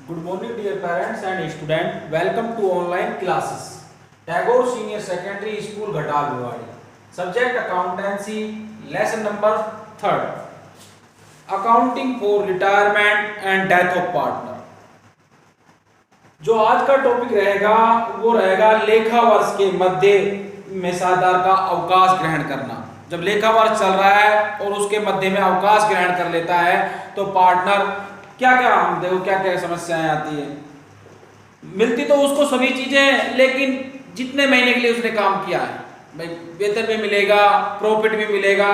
Good morning, dear parents and students. Welcome to online classes. Tagore Senior Secondary School, Ghatal, Bhiwadi. Subject Accountancy. Lesson number 3. Accounting for retirement and death of partner. जो आज का topic रहेगा वो रहेगा लेखा वर्ष के मध्य में साझेदार का अवकाश ग्रहण करना। जब लेखा वर्ष चल रहा है और उसके मध्य में अवकाश ग्रहण कर लेता है तो पार्टनर क्या क्या हम देखो क्या क्या समस्याएं आती है। मिलती तो उसको सभी चीजें, लेकिन जितने महीने के लिए उसने काम किया है भाई वेतन भी मिलेगा, प्रॉफिट भी मिलेगा,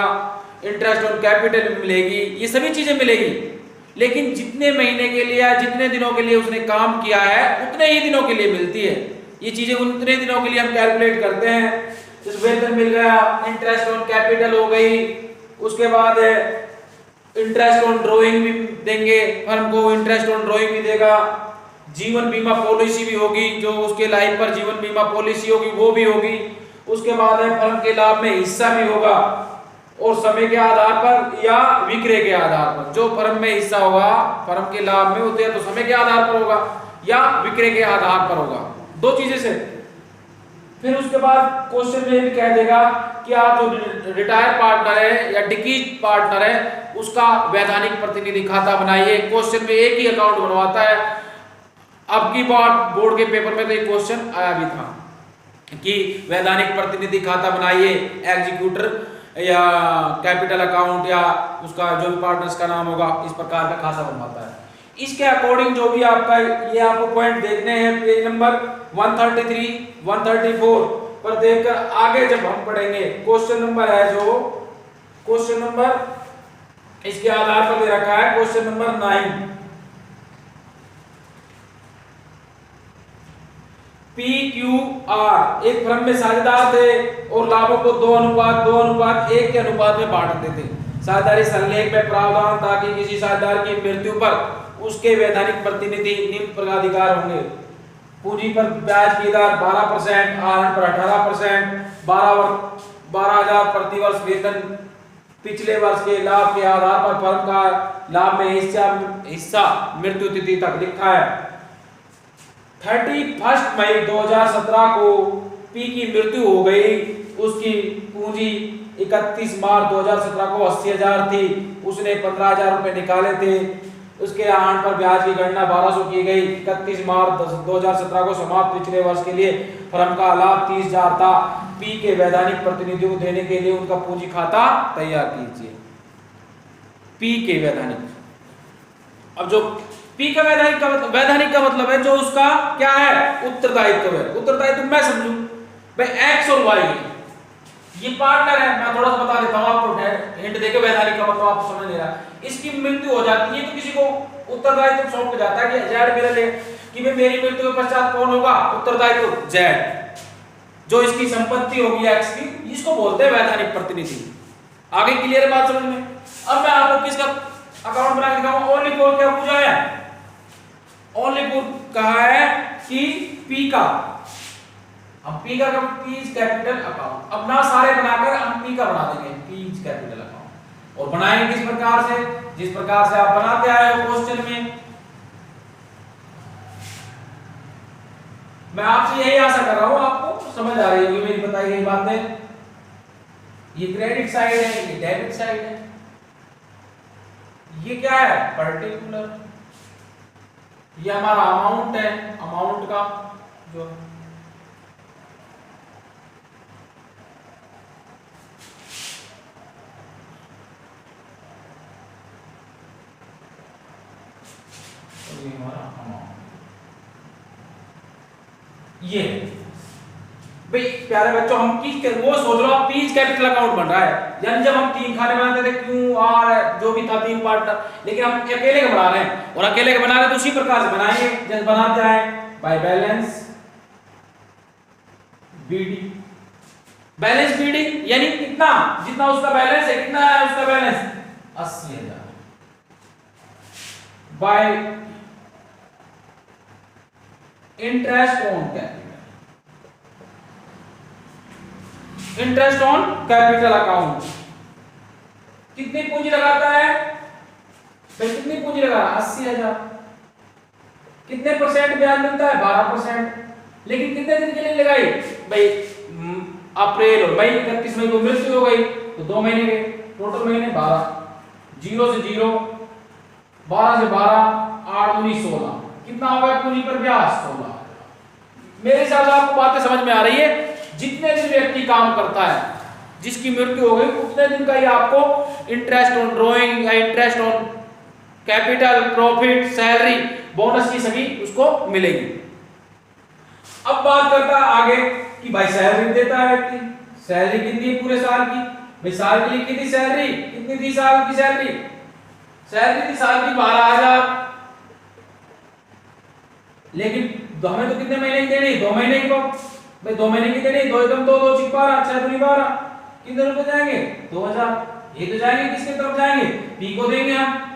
इंटरेस्ट ऑन कैपिटल भी मिलेगी, ये सभी चीजें मिलेगी, लेकिन जितने महीने के लिए या जितने दिनों के लिए उसने काम किया है उतने ही दिनों के लिए मिलती है। ये चीजें उतने दिनों के लिए हम कैलकुलेट करते हैं। जैसे वेतन मिल गया, इंटरेस्ट ऑन कैपिटल हो गई, उसके बाद इंटरेस्ट ऑन ड्रॉइंग भी देंगे, फर्म को इंटरेस्ट ऑन ड्रॉइंग भी देगा, जीवन बीमा पॉलिसी भी होगी, जो उसके लाइफ पर जीवन बीमा पॉलिसी होगी वो भी होगी, उसके बाद फर्म के लाभ में हिस्सा भी होगा और समय के आधार पर या विक्रय के आधार पर। जो फर्म में हिस्सा होगा फर्म के लाभ में होते हैं तो समय के आधार पर होगा या विक्रय के आधार पर होगा, दो चीजें से। फिर उसके बाद क्वेश्चन में भी कह देगा कि आप जो रिटायर पार्टनर है या डिकीज पार्टनर है उसका वैधानिक प्रतिनिधि खाता बनाइए। क्वेश्चन में एक ही अकाउंट बनवाता है। अब की बार बोर्ड के पेपर में तो एक क्वेश्चन आया भी था कि वैधानिक प्रतिनिधि खाता बनाइए, एग्जीक्यूटर या कैपिटल अकाउंट या उसका जो भी पार्टनर्स का नाम होगा इस प्रकार का खाता बनवाता है। इसके अकॉर्डिंग जो भी आपका ये आपको पॉइंट देखने हैं पेज नंबर 133 134 पर देखकर आगे जब हम पढ़ेंगे क्वेश्चन नंबर है जो क्वेश्चन नंबर इसके आधार पर दे रखा है क्वेश्चन नंबर 9। PQR एक फर्म में साझेदार थे और लाभों को 2:1 के अनुपात में बांटते थे। साझेदारी संलेख में प्रावधान था कि किसी साझेदार की मृत्यु पर उसके वैधानिक प्रतिनिधि निम्न प्रकाराधिकार होंगे। पूंजी पर ब्याज की दर 12%, आहरण पर 18%, 12,000 प्रति वर्ष वेतन, पिछले वर्ष के लाभ के आधार पर फर्म का लाभ में हिस्सा मृत्यु तिथि तक लिखा है। 31 मई 2017 को पी की मृत्यु हो गई। उसकी पूंजी 31 मार्च 2017 को 80,000 थी। उसने 15,000 रुपए निकाले थे। उसके आहरण पर ब्याज की गणना 1200 की गई। 31 मार्च 2017 को समाप्त पिछले वर्ष के लिए फर्म का लाभ 30,000 था। पी के वैधानिक प्रतिनिधियों को देने के लिए उनका पूंजी खाता तैयार कीजिए। पी के वैधानिक, अब जो पी का वैधानिक का मतलब है जो उसका क्या है उत्तरदायित्व है। उत्तरदायित्व मैं समझू भाई एक्स और वाई ये पार्टनर है। मैं थोड़ा सा बता देता हूं आपको, हिंट देके वैधानिक का मतलब आपको समझ नहीं रहा। इसकी मृत्यु हो जाती है तो किसी को उत्तरदायित्व सौंप जाता है कि जेड मेरे लिए कि मेरी मृत्यु के पश्चात कौन होगा उत्तरदायित्व जेड, जो इसकी संपत्ति होगी एक्स की, इसको बोलते हैं वैधानिक प्रतिनिधि। आगे क्लियर है बात समझ में? अब मैं आपको किसका अकाउंट बना के दिखाऊंगा। ओनली फॉर क्या पूछा है? ओनली फॉर कहा है कि पी का, हम पी का पीज कैपिटल अकाउंट। अब ना सारे बनाकर हम पी का बना देंगे पीज कैपिटल अकाउंट और बनाएंगे किस प्रकार से, जिस प्रकार से आप बनाते आए हो क्वेश्चन में। मैं आपसे यही आशा कर रहा हूं आपको समझ आ रही होगी मेरी बताई गई बातें। ये क्रेडिट साइड है, ये डेबिट साइड है। ये क्या है पर्टिकुलर, ये हमारा अमाउंट है, अमाउंट का जो ये हमारा अमाउंट ये भाई प्यारे बच्चों हम वो सोच लो आप पीज कैपिटल अकाउंट बन रहा है। यानी जब हम तीन खाने बनाते थे क्यू आर जो भी था तीन पार्टनर, लेकिन हम अकेले का बना रहे हैं और अकेले का बना रहे हैं तो उसी प्रकार से बनाएंगे जैसे बनाते हैं by balance BD. Balance BD यानी कितना, जितना उसका बैलेंस है, कितना है उसका balance 80,000 by interest on capital, interest on capital account. कितनी पूंजी लगाता है भाई, कितनी पूंजी लगा 80,000 कितने परसेंट ब्याज मिलता है? 12%। लेकिन कितने दिन के लिए लगाई भाई? अप्रैल और मई, 31 मई को मृत्यु हो गई तो 2 महीने के टोटल महीने 12, 0 से 0, 12 से 12, 8 दूनी 16, कितना होगा पूंजी पर ब्याज? 16। मेरे हिसाब से आपको बातें समझ में आ रही है? जितने दिन व्यक्ति काम करता है, जिसकी मृत्यु हो गई, उतने दिन का ही आपको इंटरेस्ट ऑन ड्रॉइंग या interest on capital, profit, salary, bonus की सभी उसको मिलेगी। अब बात करता है आगे कि भाई सैलरी देता है व्यक्ति, सैलरी कितनी है पूरे साल की? भाई साल के लिए कितनी सैलरी, कितनी थी साल की सैलरी? सैलरी थी साल की 12,000, लेकिन हमें तो कितने महीने की देनी? 2 महीने की। भाई 2 महीने की देनी, 2 एकम 2, 2 चिक 12, 6 दूनी 12, कितने रुपए जाएंगे? 2000। ये तो जाएंगे किसके तरफ जाएंगे? पी को देंगे हम।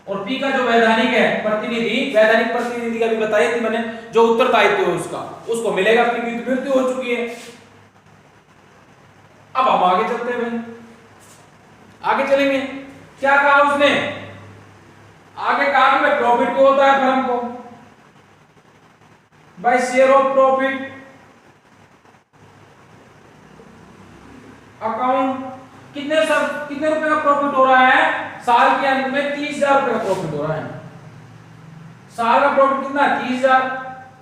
और पी का जो वैधानिक है प्रतिनिधि, वैधानिक प्रतिनिधि का भी बताई थी मैंने, जो उत्तरदायित्व है उसका, उसको मिलेगा। पी की मृत्यु हो चुकी है। अब हम आगे चलते हैं भाई, आगे चलेंगे। क्या कहा उसने? आगे कहा कि प्रॉफिट को होता है फर्म को by share of profit account. कितने रुपए का प्रॉफिट हो रहा है साल के अंत में? 30,000 रुपए का प्रॉफिट हो रहा है। साल का प्रॉफिट कितना है? 30,000।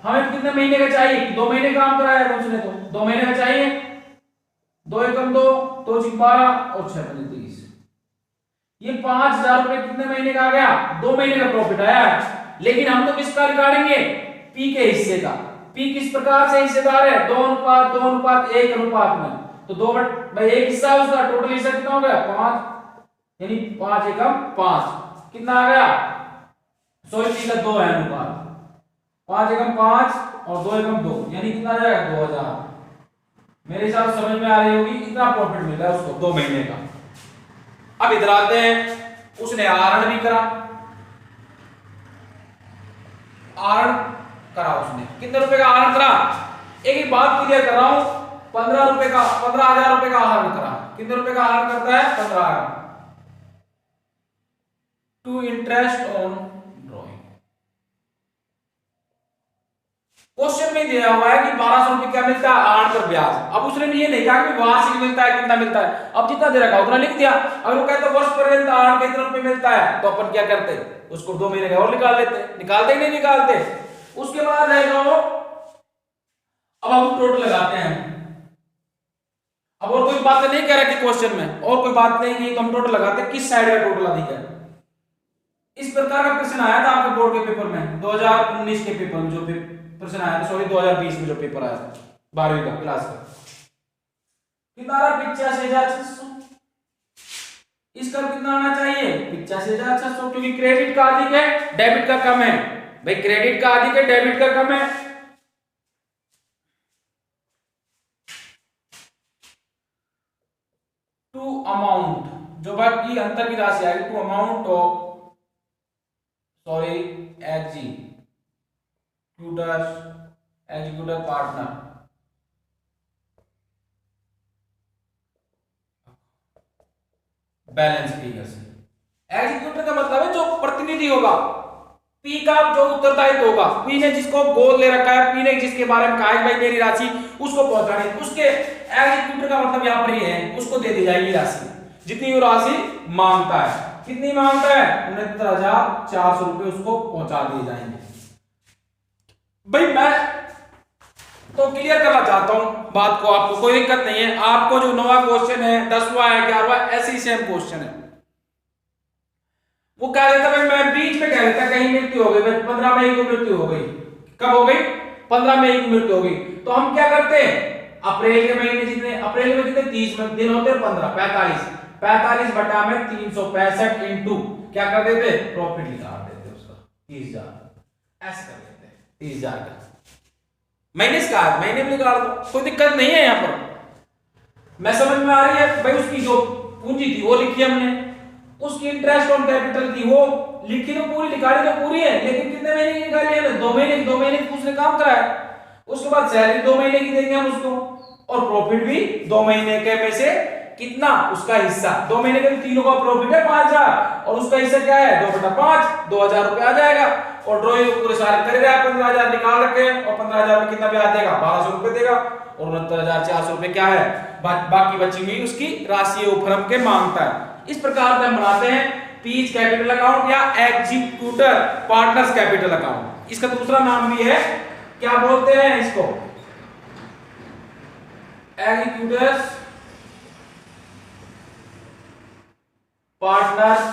हमें कितने महीने का चाहिए? 2 महीने काम कराया है उसने, तो 2 महीने का चाहिए। 2 एकम 2, 2 चिक 12 और 6 पंजे 30। ये 5,000 रुपए कितने महीने का आ गया? 2 महीने का प्रॉफिट आया है। लेकिन हम तो किसका निकालेंगे? पी के हिस्से का। पी किस प्रकार से हिस्सेदार है? 2:1 अनुपात में। तो 2 भाई 1 हिस्सा उसका, टोटल हिस्सा कितना हो गया? 5, यानी 5 एकम 5 कितना आ गया? 100 का 2 है अनुपात। 5 एकम 5 और 2 एकम 2, यानी कितना आ जाएगा? 2000। मेरे हिसाब से समझ में आ रही होगी, इतना प्रॉफिट मिल रहा है उसको 2 महीने का। अब इधर आते हैं, उसने आहरण भी करा। आहरण करा उसने, कितने रुपए का आहरण करा? एक बात क्लियर कर रहा हूं, 15,000 रुपए का आहरण करा। कितने रुपए का आहरण करता है? 15,000 to interest on drawing. Question में दिया हुआ है कि 1200 रुपए क्या मिलता है? आहरण पर ब्याज। अब उसने ये नहीं कहा कि वार्षिक मिलता है, कितना मिलता है। अब जितना दे रखा उतना लिख दिया। अगर वो कहता वर्ष पर्यंत आहरण कितने रुपए मिलता है, तो अपन क्या करते? उसको 2 महीने का और निकाल लेते। निकालते नहीं निकालते? उसके बाद है जो, अब हम टोटल लगाते हैं। अब और कोई बात नहीं कह रहा कि क्वेश्चन में और कोई बात नहीं की, तो हम टोटल लगाते हैं। किस साइड का टोटल अधिक है? इस प्रकार का प्रश्न आया था आपके बोर्ड के पेपर में, 2019 के पेपर में जो प्रश्न आया था, सॉरी 2020 में जो पेपर आया था 12वीं का क्लास का, कितना आ रहा? 85,600। इसका कितना आना चाहिए? 85,600, क्योंकि क्रेडिट का अधिक है, डेबिट का कम है। भाई क्रेडिट का अधिक है, डेबिट का कम है। टू अमाउंट, जो बाकी अंतर की राशि आएगी, to amount of executor partner balance figure से। एग्जीक्यूटर का मतलब है जो प्रतिनिधि होगा, पी का जो उत्तरदायित्व होगा, पी ने जिसको गोल ले रखा है, पी ने जिसके बारे में कहा है भाई मेरी राशि उसको पहुंचानी, उसके एग्जीक्यूटर का मतलब यहां पर ये है, उसको दे दी जाएगी राशि, जितनी वो राशि मांगता है। कितनी मांगता है? 69,400 रुपए उसको पहुंचा दिए जाएंगे। भाई मैं तो क्लियर करना चाहता हूं बात को, आपको कोई दिक्कत नहीं है। आपको जो 9वां क्वेश्चन है, 10वां है, 11वां ऐसे ही सेम क्वेश्चन है। वो कह देता भाई, मैं बीच में कह देता कहीं मृत्यु हो गई, 15 मई को मृत्यु हो गई। कब हो गई? 15 मई को मृत्यु हो गई। तो हम क्या करते हैं? अप्रैल के महीने जितने, अप्रैल में कितने 30 दिन होते हैं, 15 45 बटा में 365 इंटू क्या कर देते? प्रॉफिट निकाल देते उसका 30,000 ऐसे कर देते हैं। 30,000 का महीने का महीने में निकाल दो, कोई दिक्कत नहीं है। यहां पर मैं समझ में आ रही है भाई। उसकी जो पूंजी थी वो लिखी हमने, उसकी इंटरेस्ट ऑन कैपिटल थी वो लिखी, तो पूरी निकाली तो पूरी है, लेकिन कितने महीने की निकाली है? 2 महीने की उसने काम कराया। उसके बाद सैलरी 2 महीने की देंगे हम उसको, और प्रॉफिट भी 2 महीने के में से कितना उसका हिस्सा, 2 महीने के तीनों का प्रॉफिट है 5,000 और उसका हिस्सा क्या है? 2/5, 2,000 रुपए आ जाएगा। और ड्राइंग पूरे सारे कर रहा है, 15,000 निकाल रखे और 15,000 में कितना ब्याज देगा, 1200 रुपए देगा और 69,400 रुपए क्या है बाकी बची हुई उसकी राशि वो फर्म के मांगता है। इस प्रकार से हम बनाते हैं पीच कैपिटल अकाउंट या एग्जीक्यूटर पार्टनर्स कैपिटल अकाउंट। इसका दूसरा नाम भी है, क्या बोलते हैं इसको, एग्जीक्यूटर्स पार्टनर्स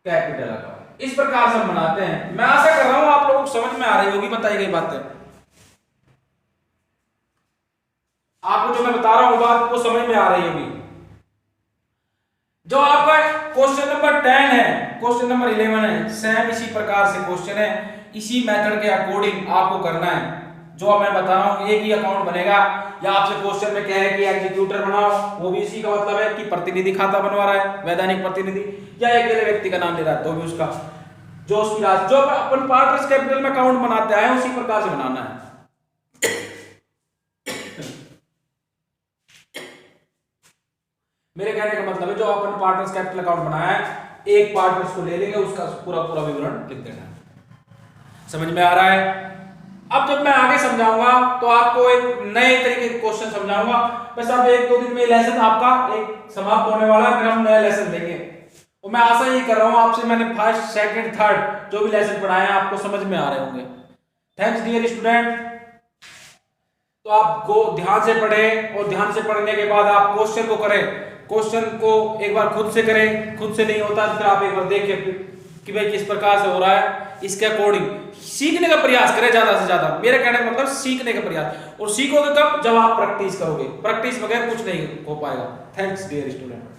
कैपिटल अकाउंट। इस प्रकार से हम बनाते हैं। मैं आशा कर रहा हूं आप लोगों को समझ में आ रही होगी बताई गई बातें। आपको जो मैं बता रहा हूं बात वो समझ में आ रही होगी। जो आपका क्वेश्चन नंबर 10 है, क्वेश्चन नंबर 11 है, सेम इसी प्रकार से क्वेश्चन है, इसी मेथड के अकॉर्डिंग आपको करना है। जो मैं बता रहा हूं एक ही अकाउंट बनेगा, या आपसे क्वेश्चन में क्या है कि एग्जीक्यूटर बनाओ, वो भी इसी का मतलब है कि प्रतिनिधि खाता बनवा रहा है, वैधानिक प्रतिनिधि, या एक व्यक्ति का नाम ले रहा है तो भी उसका जो उसकी राशि जो अपन पार्टनर्स कैपिटल में अकाउंट बनाते हैं उसी प्रकार से बनाना है। मेरे कहने का मतलब है जो अपन पार्टनर्स कैपिटल अकाउंट बनाया है, एक पार्टनर्स को ले लेंगे, उसका पूरा पूरा विवरण लिख देना है। समझ में आ रहा है? अब जब मैं आगे समझाऊंगा तो आपको एक नए तरीके के क्वेश्चन समझाऊंगा। बस अब 1-2 दिन में लेसन आपका एक समाप्त होने वाला है, फिर हम नया लेसन देंगे। और मैं आशा यही कर रहा हूं आपसे, मैंने फर्स्ट सेकंड थर्ड जो भी लेसन पढ़ाए हैं आपको समझ में आ रहे होंगे। Thanks dear student. तो आपको ध्यान से पढ़ें और ध्यान से पढ़ने के बाद आप क्वेश्चन को करें, क्वेश्चन को एक बार खुद से करें, खुद से नहीं होता तो फिर आप एक बार देखें कि भाई किस प्रकार से हो रहा है, इसके अकॉर्डिंग सीखने का प्रयास करें ज्यादा से ज्यादा। मेरे कहने का मतलब सीखने का प्रयास, और सीखोगे कब, जब आप प्रैक्टिस करोगे, प्रैक्टिस बगैर कुछ नहीं हो पाएगा। Thanks dear student.